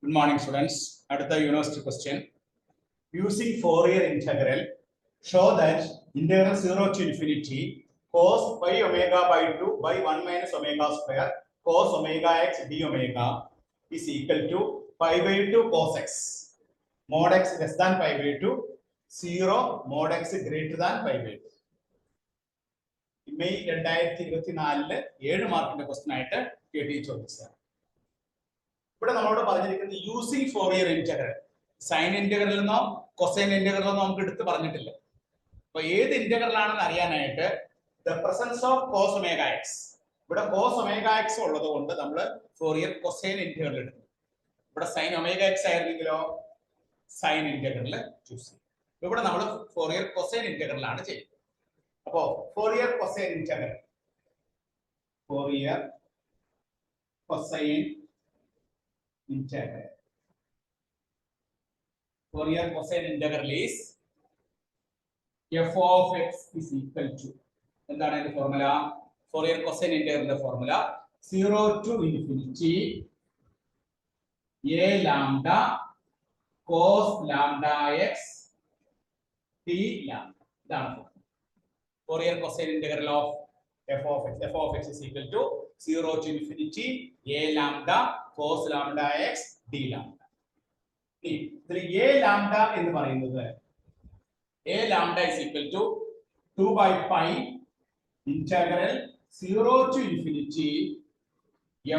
Good morning, students. At the university question, using Fourier integral, show that integral 0 to infinity cos pi omega by 2 by 1 minus omega square cos omega x d omega is equal to pi by 2 cos x mod x less than pi by 2 0 mod x greater than pi by 2. May 2024 7 മാർക്കിന്റെ question ആയിട്ട് കേട്ടി ചോദിച്ചതാണ്. ഇവിടെ നമ്മളോട് പറഞ്ഞിരിക്കുന്നത് using Fourier integral, sine integral എന്നോ cosine integral എന്നോ നമുക്ക് എടുത്ത് പറഞ്ഞിട്ടില്ല. അപ്പൊ ഏത് ഇന്റഗ്രൽ ആണെന്ന് അറിയാനായിട്ട് the presence of cos omega x, ഇവിടെ കോസ് ഒമേഗ എക്സ് ഉള്ളത് കൊണ്ട് നമ്മൾ ഫോറിയർ കൊസൈൻ ഇന്റഗ്രൽ എടുക്കും. ഇവിടെ സൈൻ ഒമേഗ എക്സ് ആയിരുന്നെങ്കിലോ സൈൻ ഇന്റഗ്രൽ ചൂസ് ചെയ്യും. ഇവിടെ നമ്മൾ ഫോറിയർ കൊസൈൻ ഇന്റഗ്രൽ ആണ് ചെയ്യുന്നത്. അപ്പോ Fourier cosine integral, Fourier cosine integral. Fourier cosine integral is f of x is equal to, എന്താണ് അതിന്റെ ഫോർമുല? ഫോറിയർ കൊസൈൻ ഇന്റഗ്രലിന്റെ formula 0 to infinity a lambda cos lambda x d lambda. ഇതാണ് Fourier cosine integral of f of x. f of x is equal to 0 to infinity a lambda cos lambda x d lambda. ഇതിൽ a lambda എന്ന് പറയുന്നത് a lambda is equal to 2 by pi integral 0 to infinity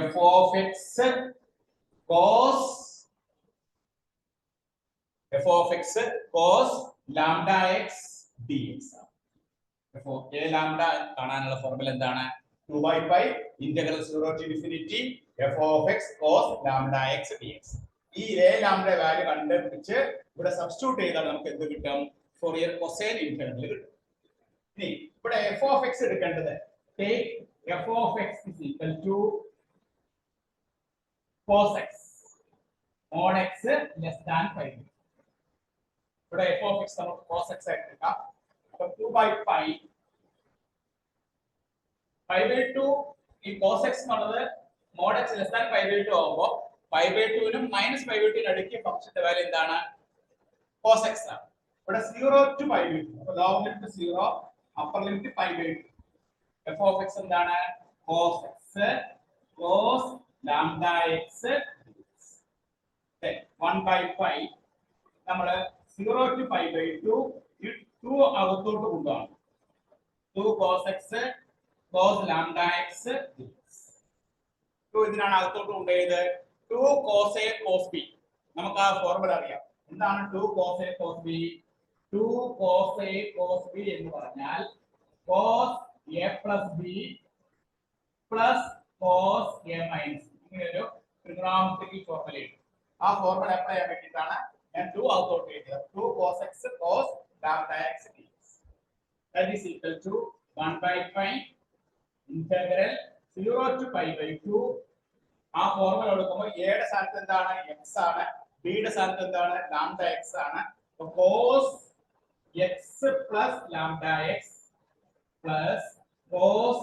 f of x cos lambda x dx. അപ്പോൾ a lambda കാണാനുള്ള formula എന്താണ്? 2 by pi integral 0 to infinity f of x cos lambda x dx. ഈ a lambda value കണ്ടുപിടിച്ച് ഇവിടെ substitute ചെയ്താൽ നമുക്ക് എന്ത് കിട്ടും? ഫോറിയർ കൊസൈൻ ഇന്റഗ്രൽ കിട്ടും. ഇനി ഇവിടെ f of x എടുക്കേണ്ടത് take f of x is equal to cos x mod x less than 5. ഇവിടെ f of x നമുക്ക് cos x ആയിട്ട് എടുക്കാം. അപ്പോൾ 2 by pi pi by 2 ഈ cos x എന്നുള്ളത് mod x less than pi by 2 ആവുമ്പോൾ pi by 2 നും minus pi by 2 നും ഇടയ്ക്ക് ഫംഗ്ഷന്റെ വാല്യൂ എന്താണ്? cos x ആണ്. ഇവിടെ 0 to pi by 2, അപ്പോൾ lower limit 0, upper limit pi by 2. f of x എന്താണ്? cos x cos lambda x 1 by pi നമ്മൾ 0 to pi by 2 ഈ 2 അകത്തോട്ട് കൊണ്ടുപോകണം. 2 cos x cos lambda x dx. 2 ഇതിനാണ് അകത്തോട്ട് കൊണ്ടുപോയത്. 2 cos a cos b, നമുക്ക് ആ ഫോർമുല അറിയാം. എന്താണ് 2 cos a cos b? 2 cos a cos b എന്ന് പറഞ്ഞാൽ cos a plus b plus cos a minus, ഇങ്ങനെ ഒരു ട്രിഗണോമെട്രിക് ഫോർമുലയുണ്ട്. ആ ഫോർമുല അപ്ലൈ ചെയ്യാൻ വേണ്ടിയിട്ടാണ് ഞാൻ 2 അകത്തോട്ട് എഴുതിയത്. 2 cos x cos lambda x dx. That is equal to 1 by pi integral 0 to pi by 2. ആ ഫോർമുല എടുക്കുമ്പോൾ a യുടെ സ്ഥാനത്ത് എന്താണ്? x ആണ്. b യുടെ സ്ഥാനത്ത് എന്താണ്? lambda x ആണ്. അപ്പോൾ cos x plus lambda x plus cos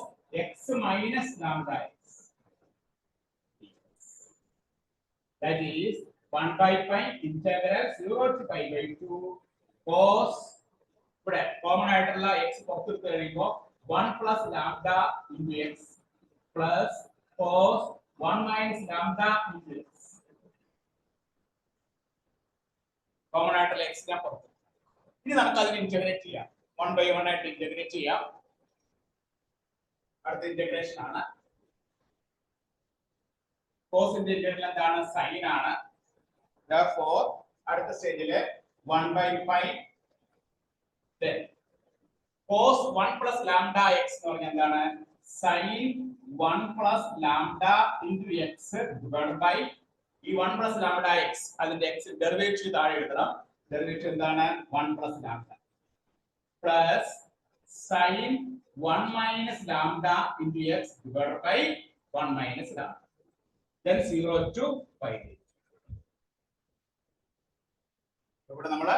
x minus lambda x. That is 1 by pi integral 0 to pi by 2 cos, ഇവിടെ കോമൺ ആയിട്ടുള്ള x പുറത്തെടുത്ത് കഴിയുമ്പോൾ 1 plus lambda into x plus cos 1 minus lambda into x. Common ആയിട്ടുള്ള x ഞാൻ പുറത്തു. ഇനി നമുക്ക് അതിനെ ഇന്റഗ്രേറ്റ് ചെയ്യാം. 1 by 1 ആയിട്ട് ഇന്റഗ്രേറ്റ് ചെയ്യാം. അടുത്ത ഇന്റഗ്രേഷൻ ആണ് cos ന്റെ ഇന്റഗ്രൽ എന്താണ്? sin ആണ്. therefore അടുത്ത സ്റ്റേജിലെ 1 by pi then cos 1 plus lambda x എന്ന് പറഞ്ഞാൽ എന്താണ്? sin 1 plus lambda into x divided by ഈ 1 plus lambda x, അതിന്റെ x ഡെറിവേറ്റീവ് താഴെ എഴുതണം. ഡെറിവേറ്റീവ് എന്താണ്? 1 plus lambda plus sin 1 minus lambda into x divided by 1 minus lambda, then 0 to pi. ഇവിടെ നമ്മൾ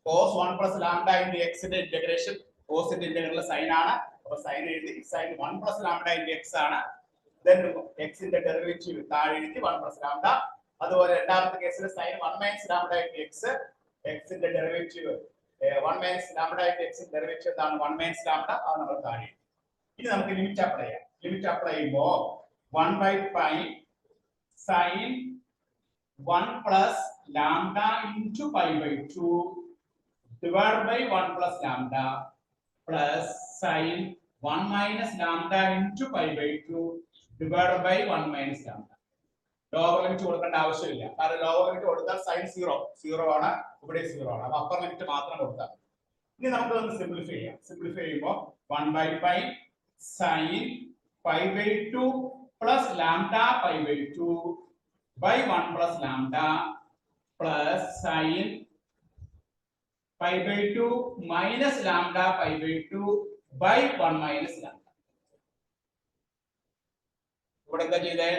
cos 1 plus lambda into x ന്റെ integration, cos ന്റെ integral sin ആണ്. അപ്പോൾ sin എഴുതി, sin 1 plus lambda into x ആണ്. then x ന്റെ derivative താഴെ എഴുതി 1 plus lambda അതുപോലെ രണ്ടാമത്തെ കേസിൽ sine 1 minus lambda into x, എക്സിന്റെ ഡെറിവേറ്റീവ് 1 മൈനസ് ലാംഡ ഇൻടു എക്സിന്റെ ഡെറിവേറ്റീവ് എന്താണ് 1 മൈനസ് ലാംഡ, അത് നമ്മൾ താഴെ. ഇനി നമുക്ക് ലിമിറ്റ് അപ്ലൈ ചെയ്യാം. ലിമിറ്റ് അപ്ലൈ ചെയ്യുമ്പോൾ 1/π sine 1 plus lambda into π/2 divided by 1 plus lambda plus sin 1 minus lambda into π/2 divided by 1 minus lambda. Lower limit കൊടുക്കേണ്ട ആവശ്യമില്ല, കാരണം ലോവർ ലിമിറ്റ് കൊടുത്താൽ sin 0 ആണ്, ഇവിടെ 0 ആണ്. അപ്പോൾ അപ്പർ ലിമിറ്റ് മാത്രം കൊടുത്താൽ. ഇനി നമുക്ക് ഒന്ന് സിംപ്ലിഫൈ ചെയ്യാം. സിംപ്ലിഫൈ ചെയ്യുമ്പോൾ 1/π sin π/2 plus lambda π/2 by 1 plus lambda plus sin π/2 minus lambda π/2 by 1 minus lambda. ഇവിടെ എന്താ ചെയ്തേ?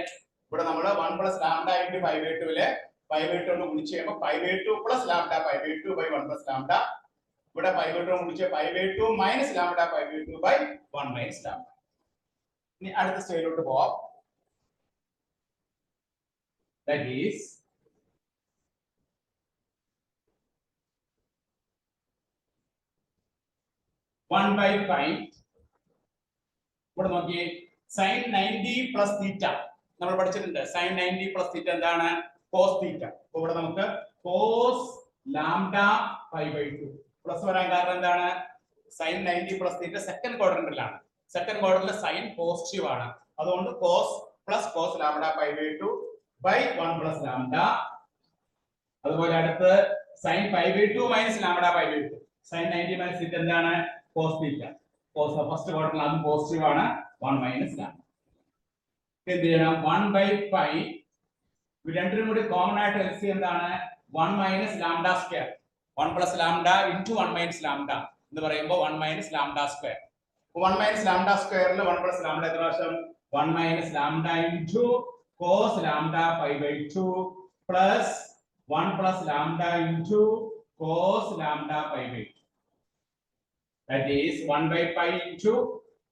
ഇവിടെ നമ്മൾ 1 plus lambda into π/2 ലെ π/2 കൊണ്ട് ഗുണിച്ച് ചെയ്യുമ്പോൾ π/2 plus lambda π/2 by 1 plus lambda. ഇവിടെ π/2 കൊണ്ട് ഗുണിച്ച് π/2 minus lambda π/2 by 1 minus lambda. ഇനി അടുത്ത സ്റ്റേജിലോട്ട് പോവാം. That is 1/π. ഇവിടെ നോക്കിയേ, sin 90 plus theta നമ്മൾ പഠിച്ചിട്ടുണ്ട്. sin 90 plus theta എന്താണ്? cos theta. അപ്പോൾ ഇവിടെ നമുക്ക് cos lambda π/2 പ്ലസ് വരാൻ കാരണം എന്താണ്? sin 90 plus theta സെക്കൻഡ് ക്വാഡ്രന്റിലാണ്. സെക്കൻഡ് ക്വാഡ്രന്റിൽ സൈൻ പോസിറ്റീവ് ആണ്, അതുകൊണ്ട് cos plus cos lambda π/2 by 1 plus lambda. അതുപോലെ അടുത്ത് sin π/2 minus lambda π/2. sin 90 minus theta എന്താണ്? cos theta. cos ഫസ്റ്റ് ക്വാഡ്രന്റിൽ അതും പോസിറ്റീവ് ആണ്, 1 minus lambda. എന്ത് ചെയ്യണം? 1/π ഇത് രണ്ടിനും കൂടി കോമൺ ആയിട്ട് എൽസിഎം എന്താണ്? 1 minus lambda square. 1 plus lambda into 1 minus lambda എന്ന് പറയുമ്പോൾ 1 minus lambda square. 1 minus lambda square ൽ 1 plus lambda എത്ര പ്രാവശ്യം? 1 minus lambda into cos lambda π/2 plus 1 plus lambda into cos lambda π/2. That is 1/π into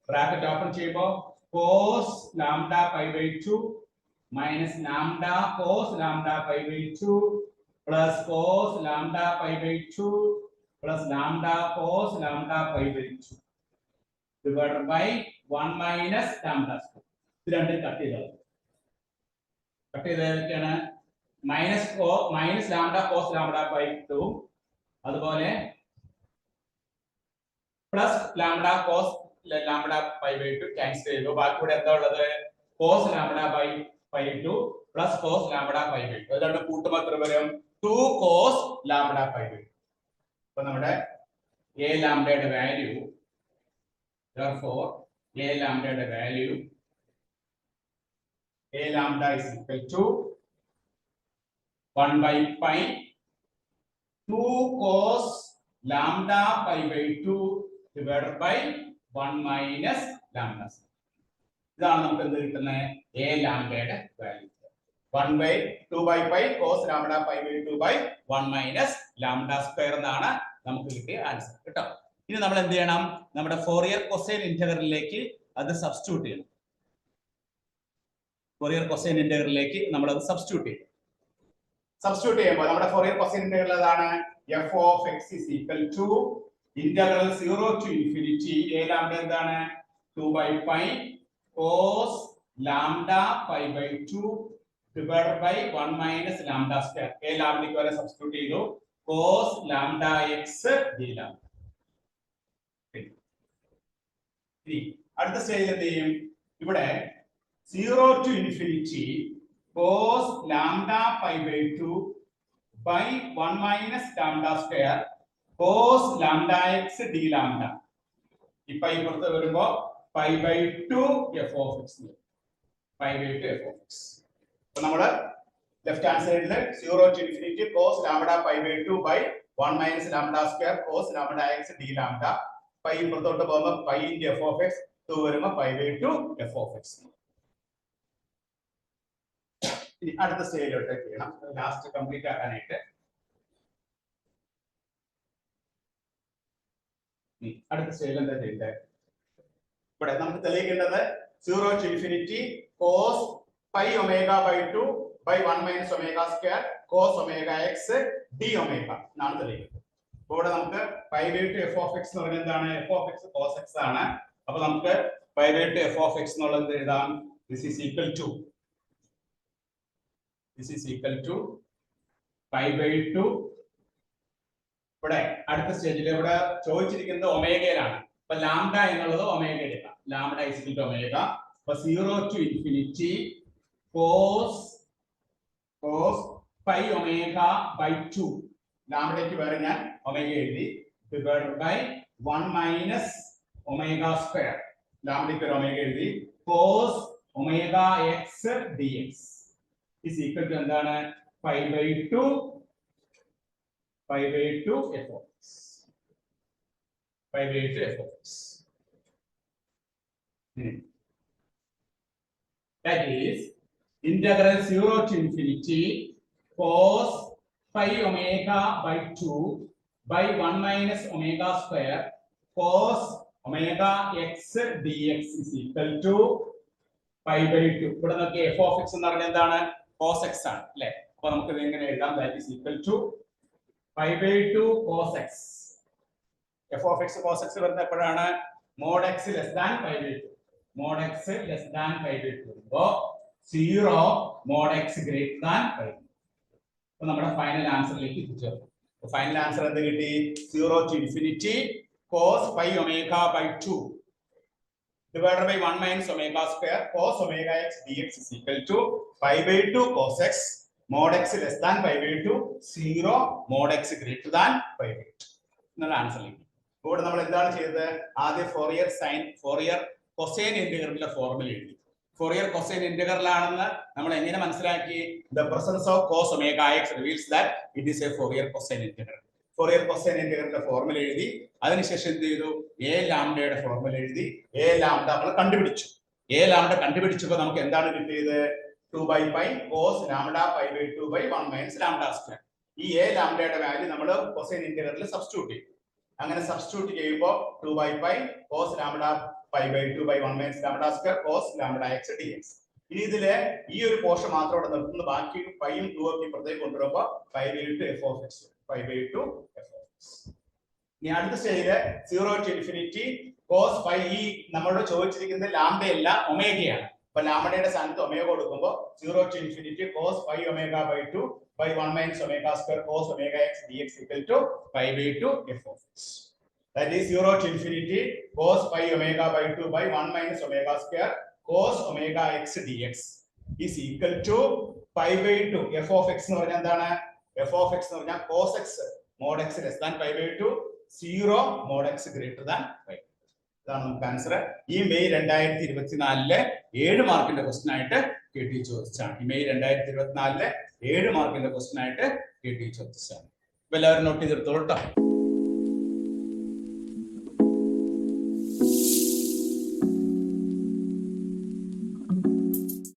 bracket open ചെയ്യുമ്പോൾ cos lambda π/2 minus lambda cos lambda π/2 plus cos lambda π/2 plus lambda cos lambda π/2 divided by 1 minus lambda square. ഇത് രണ്ടും cut ചെയ്തത്. Cut ചെയ്തതൊക്കെയാണ് minus lambda cos lambda π/2, അതുപോലെ plus lambda cos lambda π/2 cancel ചെയ്തു. ബാക്കി ഇവിടെ എന്താ ഉള്ളത്? Cos lambda π/2 plus cos lambda π/2. ഇത് രണ്ടും കൂട്ടുമ്പോൾ എത്ര വരും? 2 കോസ് ലാംഡ π/2. അപ്പോൾ നമ്മുടെ a ലാംഡയുടെ വാല്യൂ, therefore a ലാംഡയുടെ value a lambda is equal to 1/π 2 cos lambda π/2 divided by 1 minus lambda. ഇതാണ് നമുക്ക് എന്ത് കിട്ടുന്നത്? a ലാംഡയുടെ value 1/2/π cos lambda π/2 by 1 minus lambda square എന്നാണ് നമുക്ക് കിട്ടിയ ആൻസർ കേട്ടോ. ഇനി നമ്മൾ എന്ത് ചെയ്യണം? നമ്മുടെ ഫോറിയർ കൊസൈൻ ഇന്റഗ്രലിലേക്ക് അത് സബ്സ്റ്റിറ്റ്യൂട്ട് ചെയ്യണം. ഫോറിയർ കൊസൈൻ ഇന്റഗ്രലിലേക്ക് നമ്മൾ അത് സബ്സ്റ്റിറ്റ്യൂട്ട് ചെയ്യും. സബ്സ്റ്റിറ്റ്യൂട്ട് ചെയ്യുമ്പോൾ നമ്മുടെ ഫോറിയർ കൊസൈൻ ഇന്റഗ്രൽ ഏതാണ്? f of x is equal to integral 0 to infinity a lambda എന്താണ്? 2/π cos lambda π/2 divided by 1 minus lambda square. a lambda ക്ക് വരെ സബ്സ്റ്റിറ്റ്യൂട്ട് ചെയ്തു. cos lambda x d lambda. ഇനി അടുത്ത സ്റ്റേജിൽ എന്ത് ചെയ്യും? ഇവിടെ 0 to infinity cos lambda π/2 by 1 minus lambda square cos lambda x d lambda. ഈ പൈ പുറത്ത് വരുമ്പോൾ π/2 f of x. π/2 f of x. അപ്പോൾ നമ്മൾ ലെഫ്റ്റ് ഹാൻഡ് സൈഡിൽ 0 to infinity cos lambda π/2 by 1 minus lambda square cos lambda x d lambda. Pi പുറത്തോട്ട് പോകുമ്പോൾ pi into f of x, 2 വരുമ്പോൾ π/2 f of x. ഇനി അടുത്ത സ്റ്റേജിലോട്ട് ചെയ്യണം, ലാസ്റ്റ് കംപ്ലീറ്റ് ആക്കാനായിട്ട്. അടുത്ത സ്റ്റേജിൽ എന്താ ചെയ്യേണ്ടത്? ഇവിടെ നമുക്ക് തെളിയിക്കേണ്ടത് 0 to infinity cos pi omega by 2 by 1 minus omega square cos omega x d omega എന്നാണ് തെളിയിക്കുന്നത്. അപ്പോൾ ഇവിടെ നമുക്ക് pi by 2 f of x എന്ന് പറയുന്നത് എന്താണ്? f of x cos x ആണ്. അപ്പോൾ നമുക്ക് pi by 2 f of x എന്നുള്ളത് എഴുതാം. This is equal to pi by 2. ഇവിടെ അടുത്ത സ്റ്റേജിൽ ഇവിടെ ചോദിച്ചിരിക്കുന്നത് ഒമേഗയിലാണ്. അപ്പൊ ലാംഡ എന്നുള്ളത് ഒമേഗ എടുക്കാം. Lambda is equal to omega. അപ്പൊ 0 to infinity cos pi omega by 2 ലാംഡയ്ക്ക് പകരം ഞാൻ ഒമേഗ എഴുതി divided by 1 minus omega square ലാംഡയ്ക്ക് ഒരു ഒമേഗ എഴുതി cos omega x dx is equal to എന്താണ്? pi by 2 f of x. Pi by 2 f of x. That is integral 0 to infinity cos pi omega by 2 by 1 minus omega square cos omega x dx is equal to pi by 2. ഇവിടെ നമുക്ക് f of x എന്ന് പറഞ്ഞാൽ എന്താണ്? cos x ആണ് അല്ലേ? അപ്പോൾ നമുക്ക് ഇത് എങ്ങനെ എഴുതാം? that is equal to pi by 2 cos x. f of x cos x വരുന്നത് എപ്പോഴാണ്? mod x less than pi by 2. mod x less than pi by 2. അപ്പോൾ 0 mod x greater than pi. അപ്പോൾ നമ്മുടെ ഫൈനൽ ആൻസറിലേക്ക് എത്തിച്ചേർന്നു. അപ്പോൾ final answer എന്ത് കിട്ടി? 0 to infinity cos pi omega by 2 divided by 1 minus omega square cos omega x dx is equal to pi by 2 cos x mod x less than pi by 2 0 mod x greater than pi by 2 എന്നുള്ള ആൻസറിലേക്ക്. ഇവിടെ നമ്മൾ എന്താണ് ചെയ്തത്? ആദ്യം Fourier cosine ഇന്റഗ്രലിന്റെ formula എഴുതി. Fourier cosine integral ആണെന്ന് നമ്മൾ എങ്ങനെ മനസ്സിലാക്കി? the presence of cos omega x reveals that it is a Fourier cosine integral. Fourier cosine ഇന്റഗ്രലിന്റെ ഫോർമുല എഴുതി. അതിനുശേഷം എന്ത് ചെയ്തു? a ലാംഡയുടെ ഫോർമുല എഴുതി. a ലാംഡ നമ്മൾ കണ്ടുപിടിച്ചു. a ലാംഡ കണ്ടുപിടിച്ചപ്പോൾ നമുക്ക് എന്താണ് കിട്ടിയത്? 2 by pi cos lambda pi by 2 by 1 minus lambda square. ഈ a ലാംഡയുടെ വാല്യൂ നമ്മൾ കൊസൈൻ ഇന്റഗ്രലിൽ സബ്സ്റ്റിറ്റ്യൂട്ട് ചെയ്തു. അങ്ങനെ സബ്സ്റ്റിറ്റ്യൂട്ട് ചെയ്യുമ്പോൾ 2 by pi cos lambda pi by 2 by 1 minus lambda square cos lambda x dx. ഇനി ഇതിലെ ഈ ഒരു പോർഷൻ മാത്രം ഇവിടെ നിർത്തുന്നു. ബാക്കി പൈയും 2 ഒക്കെ ഇപ്പുറത്തേക്ക് കൊണ്ടുവരുമ്പോൾ pi by 2 f of x. pi by 2 f of x. ഇനി അടുത്ത സ്റ്റേജില് 0 to infinity cos pi. ഈ നമ്മളോട് ചോദിച്ചിരിക്കുന്നത് ലാംഡയല്ല ഒമേഗയാണ്. അപ്പൊ ലാംഡയുടെ സ്ഥാനത്ത് ഒമേഗ കൊടുക്കുമ്പോൾ 0 to infinity cos pi omega by 2 by 1 minus omega square cos omega x dx equal to pi by 2 f of x. That is 0 to infinity cos pi omega by 2 by 1 minus omega square cos omega x dx is equal to pi by 2 f of x എന്ന് പറഞ്ഞാൽ എന്താണ്? f of x എന്ന് പറഞ്ഞാൽ cos x mod x less than pi by 2 0 mod x greater than pi. ഇതാണ് നമുക്ക് answer. ഈ May 2024 7 മാർക്കിന്റെ question ആയിട്ട് KT ചോദിച്ചാണ്. ഈ മെയ് 2024 7 മാർക്കിന്റെ ക്വസ്റ്റ്യൻ ആയിട്ട് KT ചോദിച്ചാണ്. എല്ലാവരും നോട്ട് ചെയ്തെടുത്തോളൂ കേട്ടോ.